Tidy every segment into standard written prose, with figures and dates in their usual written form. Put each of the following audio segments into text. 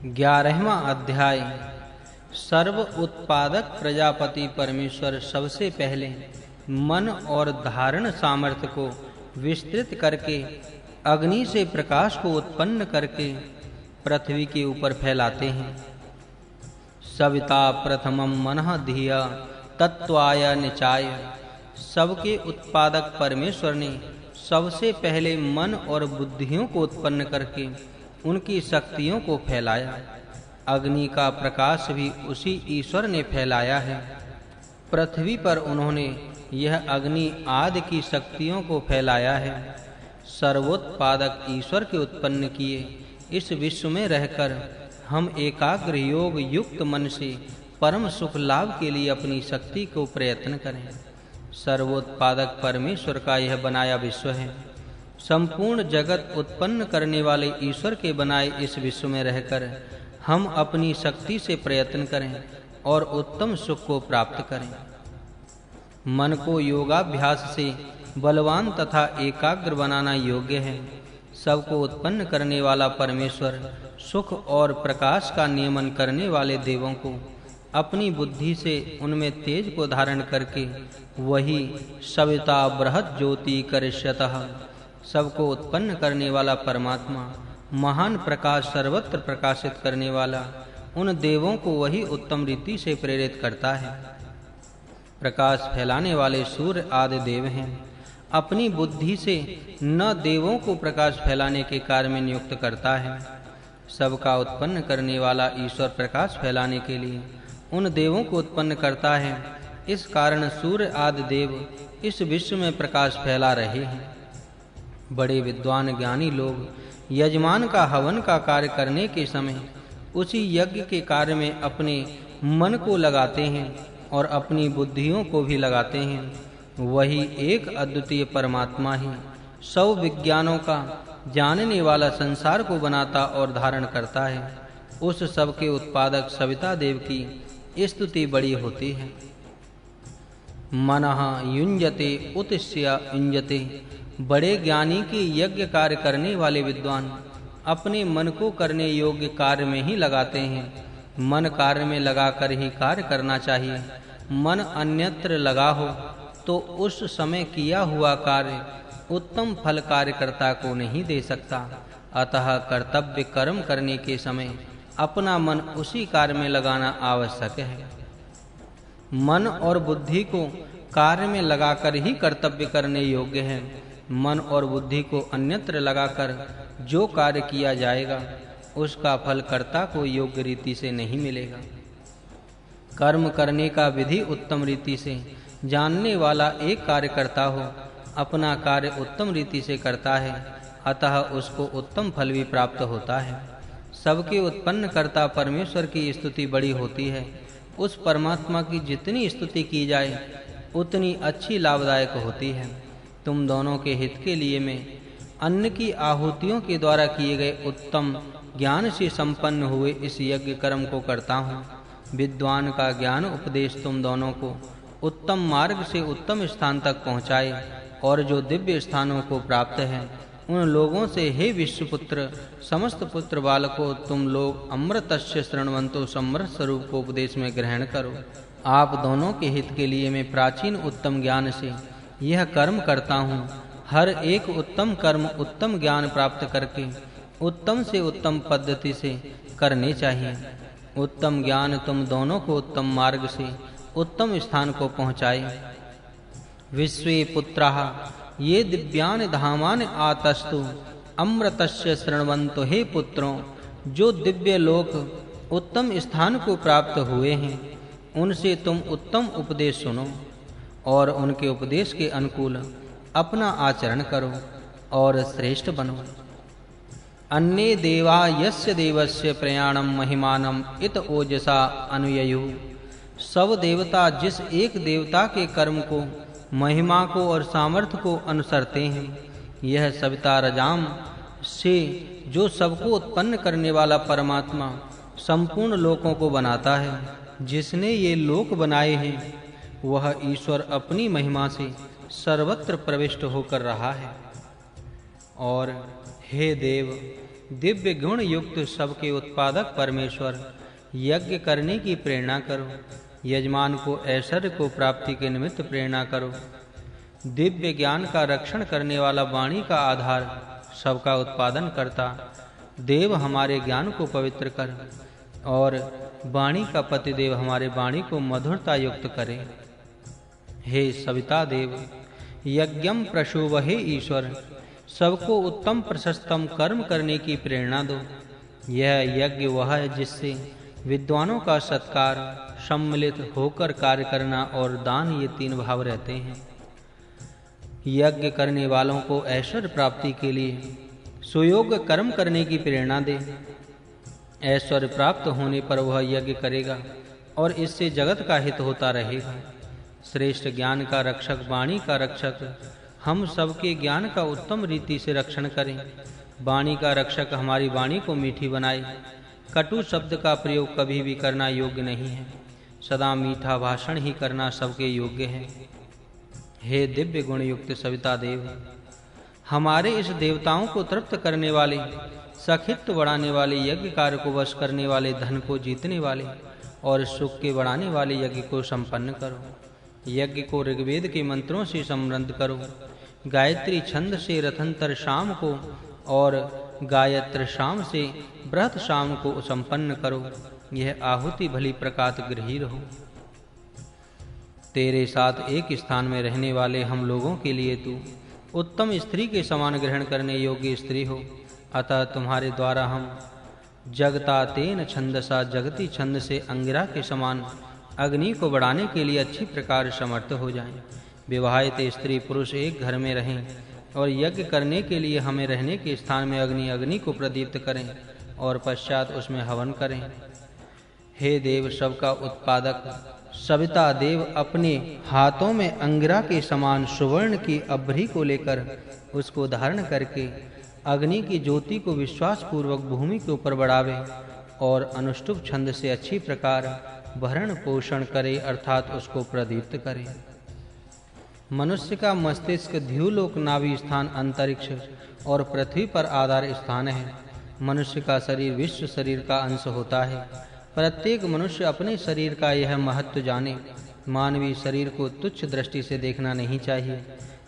11वां अध्याय। सर्व उत्पादक प्रजापति परमेश्वर सबसे पहले मन और धारण सामर्थ्य को विस्तृत करके अग्नि से प्रकाश को उत्पन्न करके पृथ्वी के ऊपर फैलाते हैं। सविता प्रथमं मनः धिया तत्त्वाय निचाय। सबके उत्पादक परमेश्वर ने सबसे पहले मन और बुद्धियों को उत्पन्न करके उनकी शक्तियों को फैलाया। अग्नि का प्रकाश भी उसी ईश्वर ने फैलाया है। पृथ्वी पर उन्होंने यह अग्नि आदि की शक्तियों को फैलाया है। सर्वोत्पादक ईश्वर के उत्पन्न किए इस विश्व में रहकर हम एकाग्र योग युक्त मन से परम सुख लाभ के लिए अपनी शक्ति को प्रयत्न करें। सर्वोत्पादक परमेश्वर का यह बनाया विश्व है। संपूर्ण जगत उत्पन्न करने वाले ईश्वर के बनाए इस विश्व में रहकर हम अपनी शक्ति से प्रयत्न करें और उत्तम सुख को प्राप्त करें। मन को योगाभ्यास से बलवान तथा एकाग्र बनाना योग्य है। सबको उत्पन्न करने वाला परमेश्वर सुख और प्रकाश का नियमन करने वाले देवों को अपनी बुद्धि से उनमें तेज को धारण करके वही सविता बृहत ज्योति करिष्यतः सबको उत्पन्न करने वाला परमात्मा महान प्रकाश सर्वत्र प्रकाशित करने वाला उन देवों को वही उत्तम रीति से प्रेरित करता है। प्रकाश फैलाने वाले सूर्य आदि देव हैं। अपनी बुद्धि से न देवों को प्रकाश फैलाने के कार्य में नियुक्त करता है। सबका उत्पन्न करने वाला ईश्वर प्रकाश फैलाने के लिए उन देवों को उत्पन्न करता है। इस कारण सूर्य आदि देव इस विश्व में प्रकाश फैला रहे हैं। बड़े विद्वान ज्ञानी लोग यजमान का हवन का कार्य करने के समय उसी यज्ञ के कार्य में अपने मन को लगाते हैं और अपनी बुद्धियों को भी लगाते हैं। वही एक अद्वितीय परमात्मा ही सब विज्ञानों का जानने वाला संसार को बनाता और धारण करता है। उस सब के उत्पादक सविता देव की स्तुति बड़ी होती है। मनः युञ्जते उत्स्य युञ्जते। बड़े ज्ञानी के यज्ञ कार्य करने वाले विद्वान अपने मन को करने योग्य कार्य में ही लगाते हैं। मन कार्य में लगाकर ही कार्य करना चाहिए। मन अन्यत्र लगा हो तो उस समय किया हुआ कार्य उत्तम फल कार्यकर्ता को नहीं दे सकता। अतः कर्तव्य कर्म करने के समय अपना मन उसी कार्य में लगाना आवश्यक है। मन और बुद्धि को कार्य में लगाकर ही कर्तव्य करने योग्य है। मन और बुद्धि को अन्यत्र लगाकर जो कार्य किया जाएगा उसका फल कर्ता को योग्य रीति से नहीं मिलेगा। कर्म करने का विधि उत्तम रीति से जानने वाला एक कार्यकर्ता हो अपना कार्य उत्तम रीति से करता है, अतः उसको उत्तम फल भी प्राप्त होता है। सबके उत्पन्न कर्ता परमेश्वर की स्तुति बड़ी होती है। उस परमात्मा की जितनी स्तुति की जाए उतनी अच्छी लाभदायक होती है। तुम दोनों के हित के लिए मैं अन्न की आहुतियों के द्वारा किए गए उत्तम ज्ञान से संपन्न हुए इस यज्ञ कर्म को करता हूँ। विद्वान का ज्ञान उपदेश तुम दोनों को उत्तम मार्ग से उत्तम स्थान तक पहुँचाए और जो दिव्य स्थानों को प्राप्त है उन लोगों से हे विश्वपुत्र समस्त पुत्र बालकों तुम लोग अमृतस्य शृण्वन्तो समृत स्वरूप को उपदेश में ग्रहण करो। आप दोनों के हित के लिए मैं प्राचीन उत्तम ज्ञान से यह कर्म करता हूँ। हर एक उत्तम कर्म उत्तम ज्ञान प्राप्त करके उत्तम से उत्तम पद्धति से करने चाहिए। उत्तम ज्ञान तुम दोनों को उत्तम मार्ग से उत्तम स्थान को पहुँचाए। विश्वे पुत्राः ये दिव्यान धामान आतस्तु अमृतस्य शृण्वन्तो। हे पुत्रों, जो दिव्य लोक उत्तम स्थान को प्राप्त हुए हैं उनसे तुम उत्तम उपदेश सुनो और उनके उपदेश के अनुकूल अपना आचरण करो और श्रेष्ठ बनो। अन्ये देवा यस्य देवस्य प्रयाणम महिमानम इत ओजसा अनुययुः। सब देवता जिस एक देवता के कर्म को महिमा को और सामर्थ्य को अनुसरते हैं, यह सविता रजाम से जो सबको उत्पन्न करने वाला परमात्मा संपूर्ण लोकों को बनाता है, जिसने ये लोक बनाए हैं वह ईश्वर अपनी महिमा से सर्वत्र प्रविष्ट होकर रहा है। और हे देव, दिव्य गुण युक्त सबके उत्पादक परमेश्वर, यज्ञ करने की प्रेरणा करो। यजमान को ऐश्वर्य को प्राप्ति के निमित्त प्रेरणा करो। दिव्य ज्ञान का रक्षण करने वाला वाणी का आधार, सबका उत्पादन करता देव हमारे ज्ञान को पवित्र कर, और वाणी का पतिदेव हमारे वाणी को मधुरता युक्त करे। हे सविता देव, यज्ञम प्रशोभहे ईश्वर, सबको उत्तम प्रशस्तम कर्म करने की प्रेरणा दो। यह यज्ञ वह है जिससे विद्वानों का सत्कार, सम्मिलित होकर कार्य करना और दान, ये तीन भाव रहते हैं। यज्ञ करने वालों को ऐश्वर्य प्राप्ति के लिए सुयोग्य कर्म करने की प्रेरणा दे। ऐश्वर्य प्राप्त होने पर वह यज्ञ करेगा और इससे जगत का हित होता रहेगा। श्रेष्ठ ज्ञान का रक्षक, वाणी का रक्षक, हम सबके ज्ञान का उत्तम रीति से रक्षण करें। वाणी का रक्षक हमारी वाणी को मीठी बनाए। कटु शब्द का प्रयोग कभी भी करना योग्य नहीं है। सदा मीठा भाषण ही करना सबके योग्य है। हे दिव्य गुण युक्त सविता देव, हमारे इस देवताओं को तृप्त करने वाले, सखित्व बढ़ाने वाले, यज्ञ कार्य को वश करने वाले, धन को जीतने वाले और सुख के बढ़ाने वाले यज्ञ को संपन्न करो। यज्ञ को ऋग्वेद के मंत्रों से समृद्ध करो। गायत्री छंद से रथंतर शाम को और गायत्र शाम से बृहत शाम को संपन्न करो। यह आहुति भली प्रकात गृही रहो। तेरे साथ एक स्थान में रहने वाले हम लोगों के लिए तू उत्तम स्त्री के समान ग्रहण करने योग्य स्त्री हो। अतः तुम्हारे द्वारा हम जगता तेन छंदसा, जगती छंद से अंगिरा के समान अग्नि को बढ़ाने के लिए अच्छी प्रकार समर्थ हो जाएं। विवाहित स्त्री पुरुष एक घर में रहें और यज्ञ करने के लिए हमें रहने के स्थान में अग्नि को प्रदीप्त करें और पश्चात उसमें हवन करें। हे देव, सबका उत्पादक सविता देव, अपने हाथों में अंगिरा के समान सुवर्ण की अभ्री को लेकर उसको धारण करके अग्नि की ज्योति को विश्वास पूर्वक भूमि के ऊपर बढ़ावे और अनुष्टुप छंद से अच्छी प्रकार भरण पोषण करे, अर्थात उसको प्रदीप्त करे। मनुष्य का मस्तिष्क द्युलोक, नाभि स्थान, अंतरिक्ष और पृथ्वी पर आधार स्थान है। मनुष्य का शरीर विश्व शरीर का अंश होता है। प्रत्येक मनुष्य अपने शरीर का यह महत्व जाने। मानवीय शरीर को तुच्छ दृष्टि से देखना नहीं चाहिए।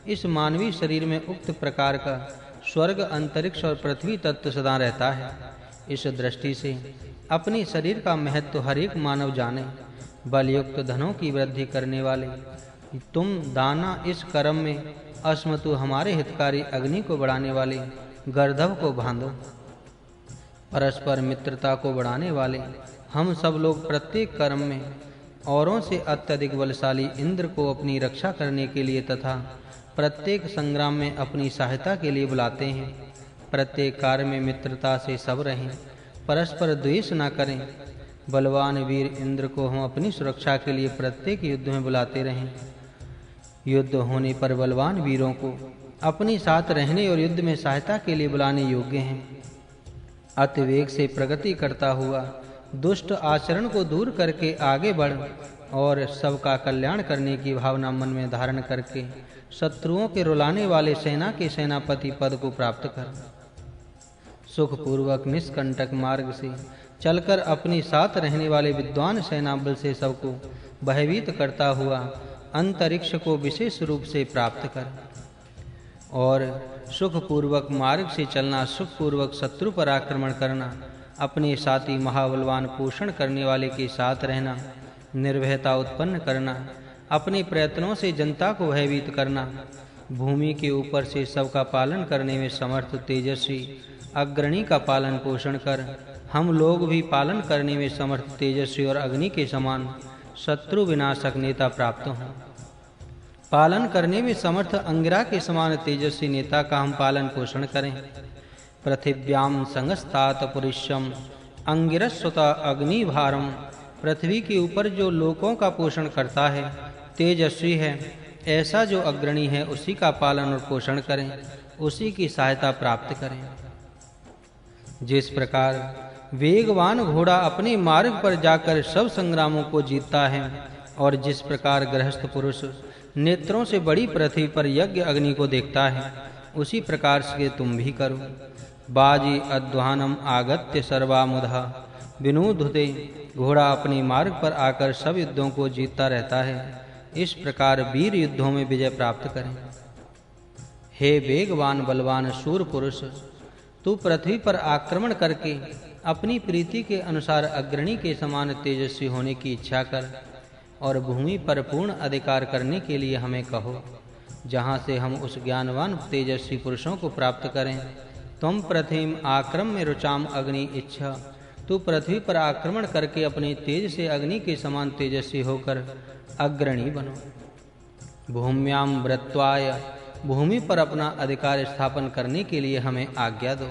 इस मानवीय शरीर में उक्त प्रकार का स्वर्ग, अंतरिक्ष और पृथ्वी तत्व सदा रहता है। इस दृष्टि से अपने शरीर का महत्व हर एक मानव जाने। बलयुक्त धनों की वृद्धि करने वाले तुम दाना, इस कर्म में अस्मतु हमारे हितकारी अग्नि को बढ़ाने वाले गर्दभ को बांधो। परस्पर मित्रता को बढ़ाने वाले हम सब लोग प्रत्येक कर्म में औरों से अत्यधिक बलशाली इंद्र को अपनी रक्षा करने के लिए तथा प्रत्येक संग्राम में अपनी सहायता के लिए बुलाते हैं। प्रत्येक कार्य में मित्रता से सब रहें, परस्पर द्वेष न करें। बलवान वीर इंद्र को हम अपनी सुरक्षा के लिए प्रत्येक युद्ध में बुलाते रहें। युद्ध होने पर बलवान वीरों को अपने साथ रहने और युद्ध में सहायता के लिए बुलाने योग्य हैं। अतिवेग से प्रगति करता हुआ दुष्ट आचरण को दूर करके आगे बढ़ और सबका कल्याण करने की भावना मन में धारण करके शत्रुओं के रुलाने वाले सेना के सेनापति पद को प्राप्त कर सुख पूर्वक निष्कंटक मार्ग से चलकर अपने साथ रहने वाले विद्वान सेना बल से सबको भयभीत करता हुआ अंतरिक्ष को विशेष रूप से प्राप्त कर और सुख पूर्वक मार्ग से चलना, सुख पूर्वक शत्रु पर आक्रमण करना, अपने साथी महाबलवान पोषण करने वाले के साथ रहना, निर्भयता उत्पन्न करना, अपने प्रयत्नों से जनता को भयभीत करना, भूमि के ऊपर से सबका पालन करने में समर्थ तेजस्वी अग्रणी का पालन पोषण कर हम लोग भी पालन करने में समर्थ तेजस्वी और अग्नि के समान शत्रु विनाशक नेता प्राप्त हों। पालन करने में समर्थ अंगिरा के समान तेजस्वी नेता का हम पालन पोषण करें। पृथिव्याम संगस्तात पुरुषम अंगिरस्वता अग्निभारम, पृथ्वी के ऊपर जो लोकों का पोषण करता है, तेजस्वी है, ऐसा जो अग्रणी है उसी का पालन और पोषण करें, उसी की सहायता प्राप्त करें। जिस प्रकार वेगवान घोड़ा अपने मार्ग पर जाकर सब संग्रामों को जीतता है और जिस प्रकार गृहस्थ पुरुष नेत्रों से बड़ी पृथ्वी पर यज्ञ अग्नि को देखता है, उसी प्रकार से तुम भी करो। बाजी अध्वानम आगत्य सर्वामुधा विनुधुते। घोड़ा अपने मार्ग पर आकर सब युद्धों को जीतता रहता है। इस प्रकार वीर युद्धों में विजय प्राप्त करें। हे वेगवान बलवान शूर पुरुष, तू पृथ्वी पर आक्रमण करके अपनी प्रीति के अनुसार अग्रणी के समान तेजस्वी होने की इच्छा कर और भूमि पर पूर्ण अधिकार करने के लिए हमें कहो, जहाँ से हम उस ज्ञानवान तेजस्वी पुरुषों को प्राप्त करें। तुम पृथ्वी आक्रम में रुचाम अग्नि इच्छा, तू पृथ्वी पर आक्रमण करके अपने तेज से अग्नि के समान तेजस्वी होकर अग्रणी बनो। भूम्याम व्रत्वाय, भूमि पर अपना अधिकार स्थापन करने के लिए हमें आज्ञा दो।